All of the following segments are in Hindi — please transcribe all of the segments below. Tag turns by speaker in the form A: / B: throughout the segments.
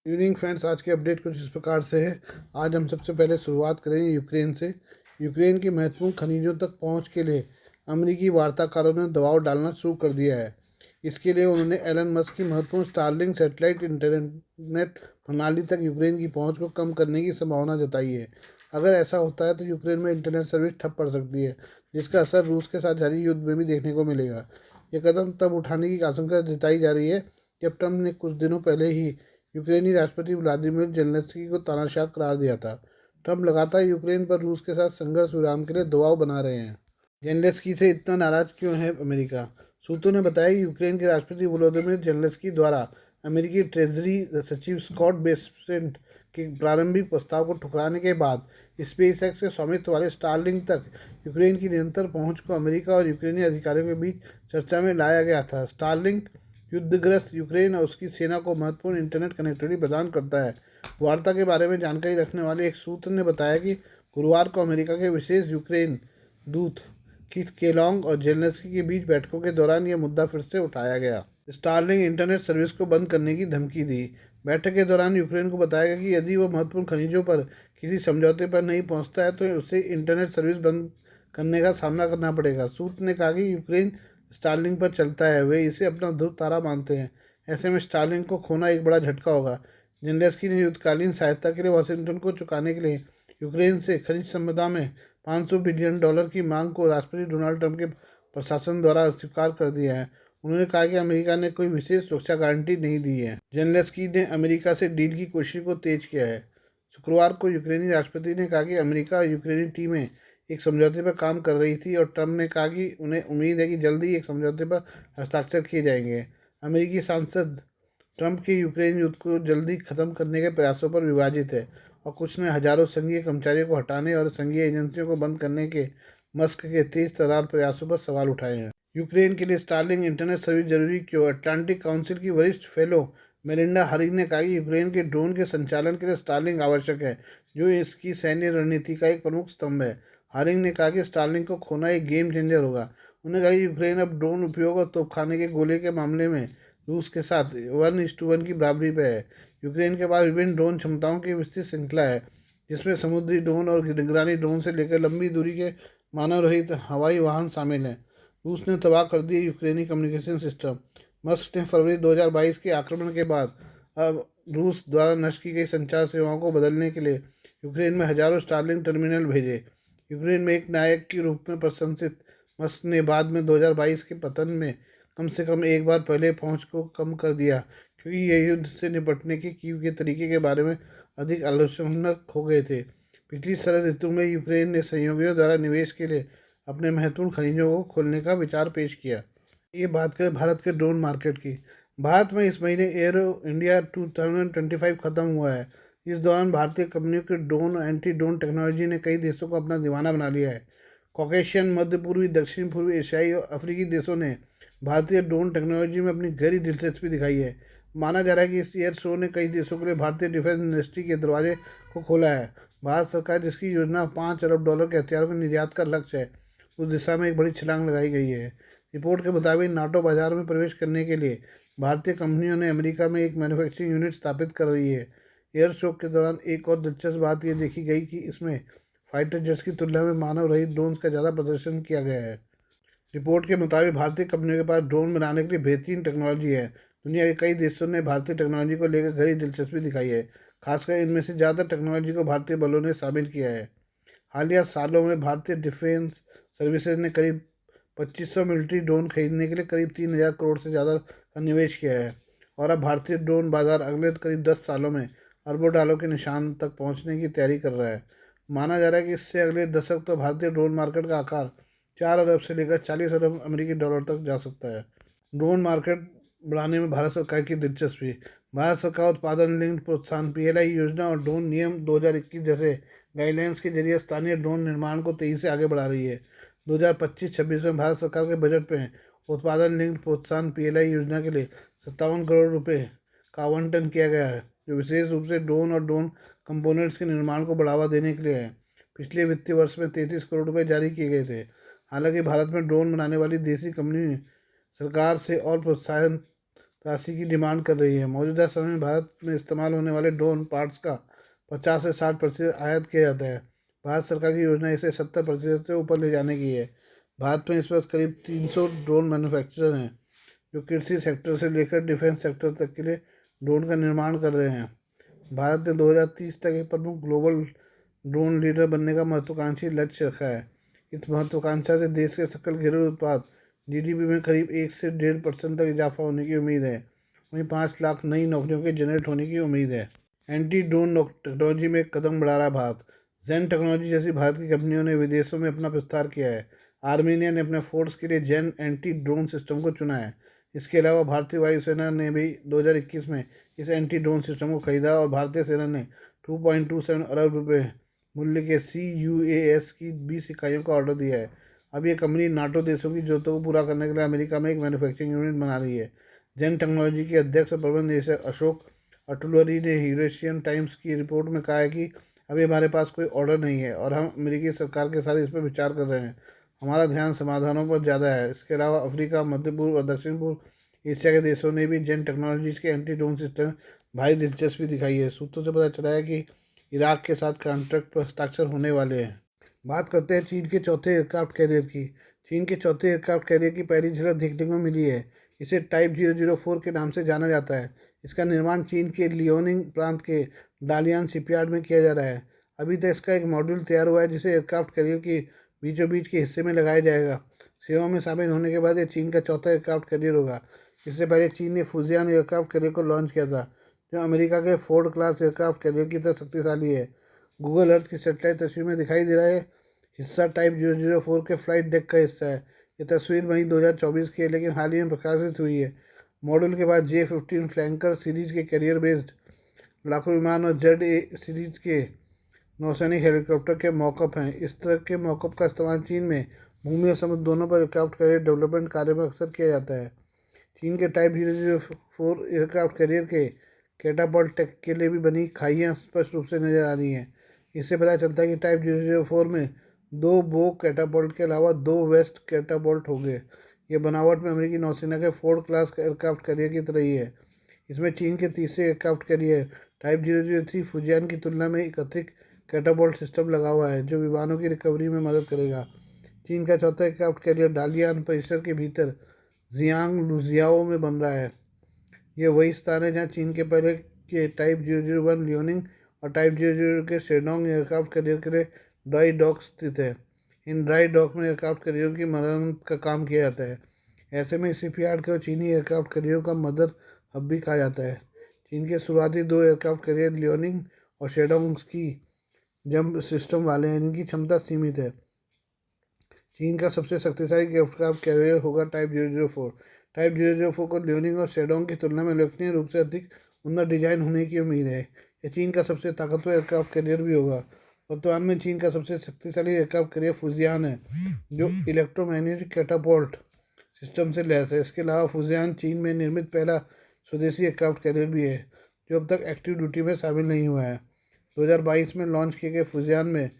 A: इवनिंग फ्रेंड्स, आज की अपडेट कुछ इस प्रकार से है। आज हम सबसे पहले शुरुआत करेंगे यूक्रेन से। यूक्रेन की महत्वपूर्ण खनिजों तक पहुंच के लिए अमेरिकी वार्ताकारों ने दबाव डालना शुरू कर दिया है। इसके लिए उन्होंने एलन मस्क की महत्वपूर्ण स्टारलिंक सैटेलाइट इंटरनेट प्रणाली तक यूक्रेन की पहुंच को कम करने की संभावना जताई है। अगर ऐसा होता है तो यूक्रेन में इंटरनेट सर्विस ठप पड़ सकती है, जिसका असर रूस के साथ जारी युद्ध में भी देखने को मिलेगा। यह कदम तब उठाने की आशंका जताई जा रही है जब ट्रंप ने कुछ दिनों पहले ही यूक्रेनी राष्ट्रपति व्लादिमीर जेलेंस्की को तानाशाह करार दिया था। ट्रंप लगातार यूक्रेन पर रूस के साथ संघर्ष विराम के लिए दबाव बना रहे हैं। जेलेंस्की से इतना नाराज क्यों है अमेरिका? सूत्रों ने बताया कि यूक्रेन के राष्ट्रपति वोलोदिमीर जेलेंस्की द्वारा अमेरिकी ट्रेजरी सचिव स्कॉट बेसेंट के प्रारंभिक प्रस्ताव को ठुकराने के बाद स्पेस एक्स के स्वामित्व वाले स्टारलिंक तक यूक्रेन की निरंतर पहुंच को अमेरिका और यूक्रेनी अधिकारियों के बीच चर्चा में लाया गया था। स्टारलिंक युद्धग्रस्त यूक्रेन और उसकी सेना को महत्वपूर्ण इंटरनेट कनेक्टिविटी प्रदान करता है। वार्ता के बारे में जानकारी रखने वाले एक सूत्र ने बताया कि गुरुवार को अमेरिका के विशेष यूक्रेन दूत कीथ केलॉन्ग और जेलेंस्की के बीच बैठकों के दौरान यह मुद्दा फिर से उठाया गया। स्टारलिंक इंटरनेट सर्विस को बंद करने की धमकी दी। बैठक के दौरान यूक्रेन को बताया गया कि यदि वह महत्वपूर्ण खनिजों पर किसी समझौते पर नहीं पहुंचता है तो उसे इंटरनेट सर्विस बंद करने का सामना करना पड़ेगा। सूत्र ने कहा कि यूक्रेन स्टारलिंक पर चलता है, वे इसे अपना ध्रुव तारा मानते हैं। ऐसे में स्टारलिंक को खोना एक बड़ा झटका होगा। जेलेंस्की ने युद्धकालीन सहायता के लिए वाशिंगटन को चुकाने के लिए यूक्रेन से खनिज संपदा में $500 बिलियन की मांग को राष्ट्रपति डोनाल्ड ट्रंप के प्रशासन द्वारा अस्वीकार कर दिया है। उन्होंने कहा कि अमेरिका ने कोई विशेष सुरक्षा गारंटी नहीं दी है। जेलेंस्की ने अमेरिका से डील की कोशिश को तेज किया है। शुक्रवार को यूक्रेनी राष्ट्रपति ने कहा कि अमेरिका और यूक्रेनी टीमें एक समझौते पर काम कर रही थी और ट्रंप ने कहा कि उन्हें उम्मीद है कि जल्द ही एक समझौते पर हस्ताक्षर किए जाएंगे। अमेरिकी सांसद ट्रंप के यूक्रेन युद्ध को जल्दी खत्म करने के प्रयासों पर विभाजित है और कुछ ने हजारों संघीय कर्मचारियों को हटाने और संघीय एजेंसियों को बंद करने के मस्क के तेज तर्रार प्रयासों पर सवाल उठाए हैं। यूक्रेन के लिए स्टारलिंक इंटरनेट सर्विस जरूरी क्यों? अटलांटिक काउंसिल की वरिष्ठ फेलो मेलिंडा हरिंग ने कहा कि यूक्रेन के ड्रोन के संचालन के लिए स्टारलिंक आवश्यक है, जो इसकी सैन्य रणनीति का एक प्रमुख स्तंभ है। हरिंग ने कहा कि स्टारलिंक को खोना एक गेम चेंजर होगा। उन्होंने कहा कि यूक्रेन अब ड्रोन उपयोग और तोपखाने के गोले के मामले में रूस के साथ 1:1 की बराबरी पर है। यूक्रेन के पास विभिन्न ड्रोन क्षमताओं की विस्तृत श्रृंखला है, जिसमें समुद्री ड्रोन और निगरानी ड्रोन से लेकर लंबी दूरी के मानव रहित हवाई वाहन शामिल हैं। रूस ने तबाह कर दिए यूक्रेनी कम्युनिकेशन सिस्टम। मस्क ने फरवरी 2022 के आक्रमण के बाद अब रूस द्वारा नष्ट की गई संचार सेवाओं को बदलने के लिए यूक्रेन में हजारों स्टारलिंक टर्मिनल भेजे। यूक्रेन में एक नायक के रूप में प्रशंसित मस्क ने बाद में 2022 के पतन में कम से कम एक बार पहले पहुंच को कम कर दिया, क्योंकि ये युद्ध से निपटने के कीव के तरीके के बारे में अधिक आलोचनात्मक हो गए थे। पिछली शरद ऋतु में यूक्रेन ने सहयोगियों द्वारा निवेश के लिए अपने महत्वपूर्ण खनिजों को खोलने का विचार पेश किया। ये बात करें भारत के ड्रोन मार्केट की। भारत में इस महीने एरो इंडिया 2025 खत्म हुआ है। इस दौरान भारतीय कंपनियों के ड्रोन और एंटी ड्रोन टेक्नोलॉजी ने कई देशों को अपना दीवाना बना लिया है। कॉकेशियन, मध्य पूर्वी, दक्षिण पूर्वी एशियाई और अफ्रीकी देशों ने भारतीय ड्रोन टेक्नोलॉजी में अपनी गहरी दिलचस्पी दिखाई है। माना जा रहा है कि इस एयर शो ने कई देशों के लिए भारतीय डिफेंस इंडस्ट्री के दरवाजे को खोला है। भारत सरकार, जिसकी योजना $5 अरब के हथियारों के निर्यात का लक्ष्य है, उस दिशा में एक बड़ी छलांग लगाई गई है। रिपोर्ट के मुताबिक नाटो बाजार में प्रवेश करने के लिए भारतीय कंपनियों ने अमेरिका में एक मैन्युफैक्चरिंग यूनिट स्थापित कर रही है। एयर शो के दौरान एक और दिलचस्प बात यह देखी गई कि इसमें फाइटर जेट्स की तुलना में मानव रहित ड्रोन्स का ज़्यादा प्रदर्शन किया गया है। रिपोर्ट के मुताबिक भारतीय कंपनियों के पास ड्रोन बनाने के लिए बेहतरीन टेक्नोलॉजी है। दुनिया के कई देशों ने भारतीय टेक्नोलॉजी को लेकर गहरी दिलचस्पी दिखाई है। खासकर इनमें से ज़्यादातर टेक्नोलॉजी को भारतीय बलों ने शामिल किया है। हालिया सालों में भारतीय डिफेंस सर्विसेज ने करीब 2500 मिलिट्री ड्रोन खरीदने के लिए करीब 3000 करोड़ से ज़्यादा का निवेश किया है और अब भारतीय ड्रोन बाजार अगले करीब 10 सालों में अरबों डॉलर के निशान तक पहुंचने की तैयारी कर रहा है। माना जा रहा है कि इससे अगले दशक तो भारतीय ड्रोन मार्केट का आकार 4 अरब से लेकर 40 अरब अमेरिकी डॉलर तक जा सकता है। ड्रोन मार्केट बढ़ाने में भारत सरकार की दिलचस्पी। भारत सरकार उत्पादन लिंक्ड प्रोत्साहन पीएलआई योजना और ड्रोन नियम 2021 जैसे गाइडलाइंस के जरिए स्थानीय ड्रोन निर्माण को तेजी से आगे बढ़ा रही है। 2025-26 में भारत सरकार के बजट में उत्पादन लिंक्ड प्रोत्साहन पीएलआई योजना के लिए 57 करोड़ रुपए का आवंटन किया गया है, जो विशेष रूप से ड्रोन और ड्रोन कंपोनेंट्स के निर्माण को बढ़ावा देने के लिए है। पिछले वित्तीय वर्ष में 33 करोड़ रुपए जारी किए गए थे। हालांकि भारत में ड्रोन बनाने वाली देसी कंपनी सरकार से और प्रोत्साहन राशि की डिमांड कर रही है। मौजूदा समय में भारत में इस्तेमाल होने वाले ड्रोन पार्ट्स का 50 से 60% आयात किया जाता है। भारत सरकार की योजना इसे 70% से ऊपर ले जाने की है। भारत में इस वक्त करीब 300 ड्रोन मैन्युफैक्चरर हैं जो कृषि सेक्टर से लेकर डिफेंस सेक्टर तक के लिए ड्रोन का निर्माण कर रहे हैं। भारत ने 2030 तक एक प्रमुख ग्लोबल ड्रोन लीडर बनने का महत्वाकांक्षी लक्ष्य रखा है। इस महत्वाकांक्षा से देश के सकल घरेलू उत्पाद जीडीपी में करीब 1 से 1.5% तक इजाफा होने की उम्मीद है। वहीं 5 लाख नई नौकरियों के जनरेट होने की उम्मीद है। एंटी ड्रोन टेक्नोलॉजी में एक कदम बढ़ा रहा भारत। जेन टेक्नोलॉजी जैसी भारत की कंपनियों ने विदेशों में अपना विस्तार किया है। आर्मीनिया ने अपने फोर्स के लिए जेन एंटी ड्रोन सिस्टम को चुना है। इसके अलावा भारतीय वायुसेना ने भी 2021 में इस एंटी ड्रोन सिस्टम को खरीदा और भारतीय सेना ने 2.27 अरब रुपये मूल्य के CUAS की 20 इकाइयों का ऑर्डर दिया है। अब ये कंपनी नाटो देशों की जरूरतों को पूरा करने के लिए अमेरिका में एक मैन्युफैक्चरिंग यूनिट बना रही है। जेन टेक्नोलॉजी के अध्यक्ष और प्रबंध निदेशक अशोक अटुलरी ने यूरेशियन टाइम्स की रिपोर्ट में कहा है कि अभी हमारे पास कोई ऑर्डर नहीं है और हम अमेरिकी सरकार के साथ इस पर विचार कर रहे हैं। हमारा ध्यान समाधानों पर ज़्यादा है। इसके अलावा अफ्रीका, मध्य पूर्व और दक्षिण पूर्व एशिया के देशों ने भी जेन टेक्नोलॉजीज के एंटी ड्रोन सिस्टम भारी दिलचस्पी दिखाई है। सूत्रों से पता चला है कि इराक के साथ कॉन्ट्रैक्ट पर हस्ताक्षर होने वाले हैं। बात करते हैं चीन के चौथे एयरक्राफ्ट कैरियर की। चीन के चौथे एयरक्राफ्ट कैरियर की पहली झलक देखने को मिली है। इसे टाइप 004 के नाम से जाना जाता है। इसका निर्माण चीन के लियोनिंग प्रांत के डालियान शिपयार्ड में किया जा रहा है। अभी तक इसका एक मॉड्यूल तैयार हुआ है जिसे एयरक्राफ्ट कैरियर के बीचों बीच के हिस्से में लगाया जाएगा। सेवा में शामिल होने के बाद यह चीन का चौथा एयरक्राफ्ट कैरियर होगा। इससे पहले चीन ने फुजियान एयरक्राफ्ट कैरियर को लॉन्च किया था, जो अमेरिका के फोर्ड क्लास एयरक्राफ्ट कैरियर की तरह शक्तिशाली है। गूगल अर्थ की सैटेलाइट तस्वीर में दिखाई दे रहा है हिस्सा टाइप 004 के फ्लाइट डेक का हिस्सा है। ये तस्वीर मई 2024 की है, लेकिन हाल ही में प्रकाशित हुई है। मॉडल के बाद J-15 फ्लैंकर सीरीज के कैरियर बेस्ड लड़ाकू विमान और ZA सीरीज के नौसैनिक हेलीकॉप्टर के मॉकअप हैं। इस तरह के मॉकअप का इस्तेमाल चीन में भूमि और समुद्र दोनों पर एयरक्राफ्ट कैरियर डेवलपमेंट कार्य में अक्सर किया जाता है। चीन के टाइप 004 एयरक्राफ्ट कैरियर के कैटापल्ट टेक के लिए भी बनी खाइयाँ स्पष्ट रूप से नजर आ रही हैं। इससे पता चलता है कि टाइप 004 में 2 बो कैटापल्ट के अलावा 2 वेस्ट कैटापल्ट होंगे। ये बनावट में अमेरिकी नौसेना के फोर्ड क्लास एयरक्राफ्ट कैरियर की तरह ही है। इसमें चीन के तीसरे एयरक्राफ्ट कैरियर टाइप 003 फुजियान की तुलना में एक अतिरिक्त कैटापल्ट सिस्टम लगा हुआ है, जो विमानों की रिकवरी में मदद करेगा। चीन का चौथा एयरक्राफ्ट कैरियर डालियान परिसर के भीतर जियांग लुजियाओ में बन रहा है। यह वही स्थान है जहां चीन के पहले के टाइप 001 लियोनिंग और टाइप 00 के शेडोंग एयरक्राफ्ट कैरियर के लिए ड्राई डॉक स्थित है। इन ड्राई डॉक में एयरक्राफ्ट कैरियर की मरम्मत का काम किया जाता है। ऐसे में शिपयार्ड को चीनी एयरक्राफ्ट कैरियर का मदर हब भी कहा जाता है। चीन के शुरुआती 2 एयरक्राफ्ट कैरियर लियोनिंग और शेडोंग की जंप सिस्टम वाले हैं, जिनकी क्षमता सीमित है। चीन का सबसे शक्तिशाली एयरक्राफ्ट कैरियर होगा टाइप 004। टाइप 004 को लियोनिंग और शेडोंग की तुलना में उल्लेखनीय रूप से अधिक उन्नत डिजाइन होने की उम्मीद है। यह चीन का सबसे ताकतवर एयरक्राफ्ट कैरियर भी होगा। वर्तमान में चीन का सबसे शक्तिशाली एयरक्राफ्ट कैरियर फुजियान है, जो इलेक्ट्रोमैग्नेटिक कैटापोल्ट सिस्टम से लैस है। इसके अलावा फुजियान चीन में निर्मित पहला स्वदेशी एयरक्राफ्ट कैरियर भी है, जो अब तक एक्टिव ड्यूटी में शामिल नहीं हुआ है। 2022 में लॉन्च किए गए फुजियान में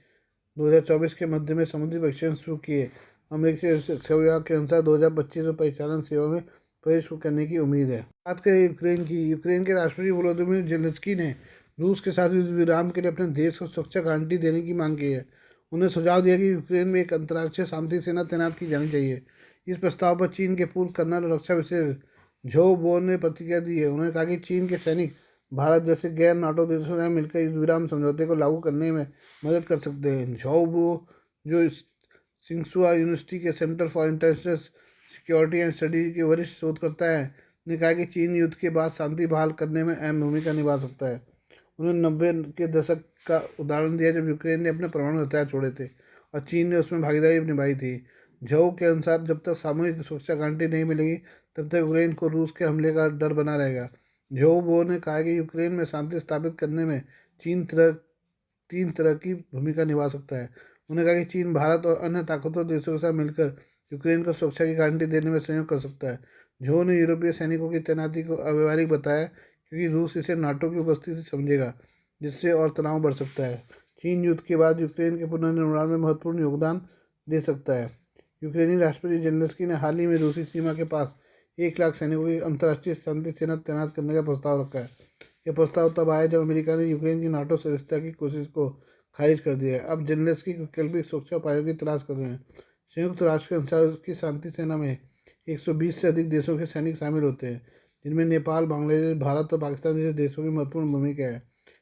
A: 2024 के मध्य में समुद्री परीक्षण शुरू किए। अमेरिकी रक्षा विभाग के अनुसार 2025 में परिचालन सेवा में प्रवेश करने की उम्मीद है। बात करें यूक्रेन की। यूक्रेन के राष्ट्रपति वोलोदिमीर जेलेंस्की ने रूस के साथ युद्ध विराम के लिए अपने देश को सुरक्षा गारंटी देने की मांग की है। उन्हें सुझाव दिया कि यूक्रेन में एक अंतर्राष्ट्रीय शांति सेना तैनात की जानी चाहिए। इस प्रस्ताव पर चीन के पूर्व कर्नल और रक्षा विशेषज्ञ झो बो ने प्रतिक्रिया दी है। उन्होंने कहा कि चीन के सैनिक भारत जैसे गैर नाटो देशों से मिलकर युद्ध विराम समझौते को लागू करने में मदद कर सकते हैं। झाओबो, जो सिंगसुआ यूनिवर्सिटी के centre for international security and study के वरिष्ठ शोधकर्ता हैं, ने कहा कि चीन युद्ध के बाद शांति बहाल करने में अहम भूमिका निभा सकता है। उन्होंने 90 के दशक का उदाहरण दिया जब यूक्रेन ने अपने परमाणु हथियार छोड़े थे और चीन ने उसमें भागीदारी निभाई थी। झो के अनुसार जब तक सामूहिक सुरक्षा गारंटी नहीं मिलेगी, तब तक यूक्रेन को रूस के हमले का डर बना रहेगा। झो बो ने कहा कि यूक्रेन में शांति स्थापित करने में चीन तीन तरह की भूमिका निभा सकता है। उन्होंने कहा कि चीन भारत और अन्य ताकतवर देशों के साथ मिलकर यूक्रेन को सुरक्षा की गारंटी देने में सहयोग कर सकता है। झो ने यूरोपीय सैनिकों की तैनाती को अव्यवहारिक बताया, क्योंकि रूस इसे नाटो की उपस्थिति समझेगा, जिससे और तनाव बढ़ सकता है। चीन युद्ध के बाद यूक्रेन के पुनर्निर्माण में महत्वपूर्ण योगदान दे सकता है। यूक्रेनी राष्ट्रपति जेलेंस्की ने हाल ही में रूसी सीमा के पास 1 लाख सैनिकों की अंतर्राष्ट्रीय शांति सेना तैनात करने का प्रस्ताव रखा है। यह प्रस्ताव तब आया जब अमेरिका ने यूक्रेन की नाटो सदस्यता की कोशिश को खारिज कर दिया है। अब जेलेंस्की वैकल्पिक सुरक्षा उपायों की तलाश कर रहे हैं। संयुक्त राष्ट्र के अनुसार उसकी शांति सेना में 120 से अधिक देशों के सैनिक शामिल होते हैं, जिनमें नेपाल, बांग्लादेश, भारत और पाकिस्तान जैसे देशों की महत्वपूर्ण भूमिका है।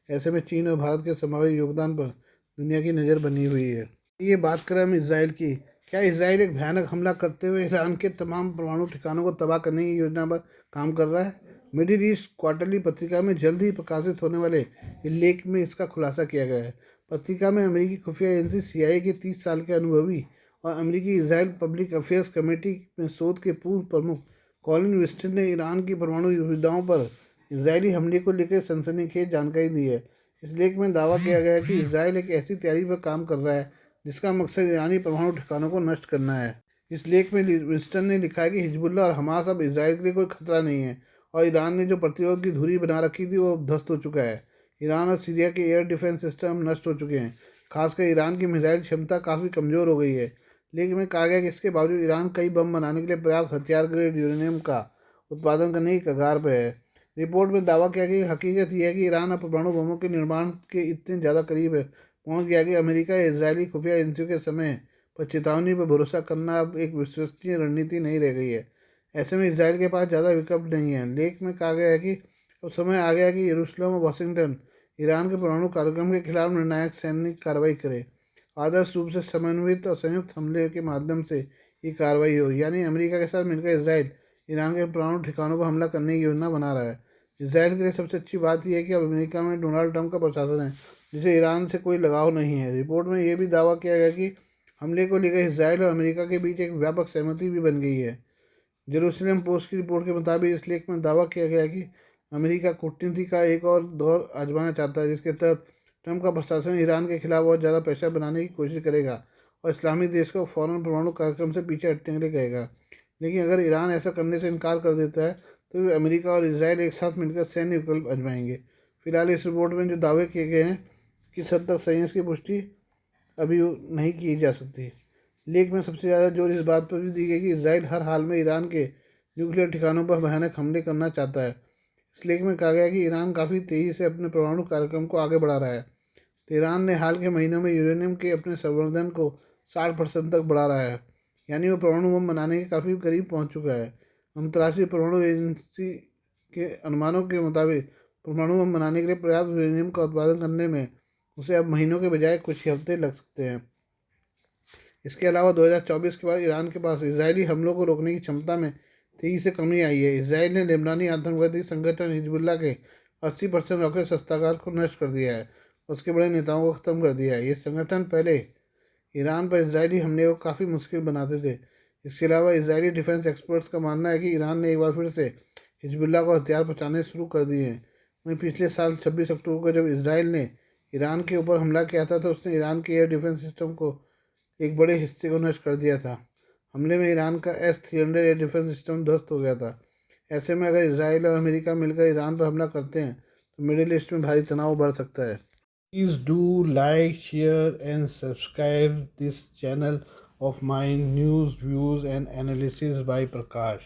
A: ऐसे में चीन और भारत के संभावित योगदान पर दुनिया की नज़र बनी हुई है। ये बात करें हम इसराइल की। क्या इसराइल एक भयानक हमला करते हुए ईरान के तमाम परमाणु ठिकानों को तबाह करने की योजना पर काम कर रहा है? मिडिल ईस्ट क्वार्टरली पत्रिका में जल्द ही प्रकाशित होने वाले इस लेख में इसका खुलासा किया गया है। पत्रिका में अमेरिकी खुफिया एजेंसी CIA के 30 साल के अनुभवी और अमेरिकी इसराइल पब्लिक अफेयर्स कमेटी में शोध के पूर्व प्रमुख कॉलिन वेस्टन ने ईरान की परमाणु सुविधाओं पर इसराइली हमले को लेकर सनसनीखेज जानकारी दी है। इस लेख में दावा किया गया है कि इसराइल एक ऐसी तैयारी पर काम कर रहा है जिसका मकसद ईरानी परमाणु ठिकानों को नष्ट करना है। इस लेख में विंस्टन ने लिखा है कि हिजबुल्ला और हमास अब इसराइल के लिए कोई खतरा नहीं है और ईरान ने जो प्रतिरोध की धुरी बना रखी थी वो ध्वस्त हो चुका है। ईरान और सीरिया के एयर डिफेंस सिस्टम नष्ट हो चुके हैं। खासकर ईरान की मिसाइल क्षमता काफ़ी कमज़ोर हो गई है। लेकिन में कहा गया कि इसके बावजूद ईरान कई बम बनाने के लिए पर्याप्त हथियार ग्रेड यूरेनियम का उत्पादन करने की कगार पर है। रिपोर्ट में दावा किया गया कि हकीकत यह है कि ईरान अब परमाणु बमों के निर्माण के इतने ज़्यादा करीब है पहुंच गया कि अमेरिका या इजरायली खुफिया एजेंसियों के समय पर चेतावनी पर भरोसा करना अब एक विश्वसनीय रणनीति नहीं रह गई है। ऐसे में इसराइल के पास ज़्यादा विकल्प नहीं है। लेख में कहा गया है कि अब समय आ गया कि यरूशलेम और वाशिंगटन ईरान के परमाणु कार्यक्रम के खिलाफ निर्णायक सैनिक कार्रवाई करे। आदर्श रूप से समन्वित और संयुक्त हमले के माध्यम से ये कार्रवाई हो, यानी अमेरिका के साथ मिलकर इसराइल ईरान के परमाणु ठिकानों पर हमला करने की योजना बना रहा है। इसराइल के लिए सबसे अच्छी बात यह है कि अब अमेरिका में डोनाल्ड ट्रंप का प्रशासन है, जिसे ईरान से कोई लगाव नहीं है। रिपोर्ट में यह भी दावा किया गया कि हमले को लेकर इसराइल और अमेरिका के बीच एक व्यापक सहमति भी बन गई है। जेरूसलम पोस्ट की रिपोर्ट के मुताबिक इस लेख में दावा किया गया कि अमेरिका कूटनीति का एक और दौर आजमाना चाहता है, जिसके तहत ट्रंप का प्रशासन ईरान के खिलाफ और ज़्यादा पैसा बनाने की कोशिश करेगा और इस्लामी देश को फौरन परमाणु कार्यक्रम से पीछे हटने के लिए कहेगा। लेकिन अगर ईरान ऐसा करने से इनकार कर देता है तो अमेरिका और इसराइल एक साथ मिलकर सैन्य विकल्प आजमाएंगे। फिलहाल इस रिपोर्ट में जो दावे किए गए हैं किस हद तक सही है इसकी पुष्टि अभी नहीं की जा सकती। लेख में सबसे ज़्यादा जोर इस बात पर भी दी गई कि इसराइल हर हाल में ईरान के न्यूक्लियर ठिकानों पर भयानक हमले करना चाहता है। इस लेख में कहा गया कि ईरान काफ़ी तेज़ी से अपने परमाणु कार्यक्रम को आगे बढ़ा रहा है। ईरान ने हाल के महीनों में यूरेनियम के अपने संवर्धन को 60% तक बढ़ा रहा है, यानी वो परमाणु बम बनाने के काफ़ी करीब पहुंच चुका है। अंतर्राष्ट्रीय परमाणु एजेंसी के अनुमानों के मुताबिक परमाणु बम बनाने के लिए पर्याप्त यूरेनियम का उत्पादन करने में उसे अब महीनों के बजाय कुछ ही हफ्ते लग सकते हैं। इसके अलावा 2024 के बाद ईरान के पास इजरायली हमलों को रोकने की क्षमता में तेजी से कमी आई है। इसराइल ने लेबनानी आतंकवादी संगठन हिजबुल्ला के 80% रॉकेट शस्त्रागार को नष्ट कर दिया है, उसके बड़े नेताओं को ख़त्म कर दिया है। ये संगठन पहले ईरान पर इजरायली हमले को काफ़ी मुश्किल बनाते थे। इसके अलावा इजरायली डिफेंस एक्सपर्ट्स का मानना है कि ईरान ने एक बार फिर से हिजबुल्ला को हथियार पहुँचाने शुरू कर दिए हैं। वहीं पिछले साल 26 अक्टूबर को जब इसराइल ने ईरान के ऊपर हमला किया था तो उसने ईरान के एयर डिफेंस सिस्टम को एक बड़े हिस्से को नष्ट कर दिया था। हमले में ईरान का S-300 एयर डिफेंस सिस्टम ध्वस्त हो गया था। ऐसे में अगर इसराइल और अमेरिका मिलकर ईरान पर हमला करते हैं तो मिडिल ईस्ट में भारी तनाव बढ़ सकता है। Please do like, share and subscribe this channel of mine, news, views and analysis by Prakash.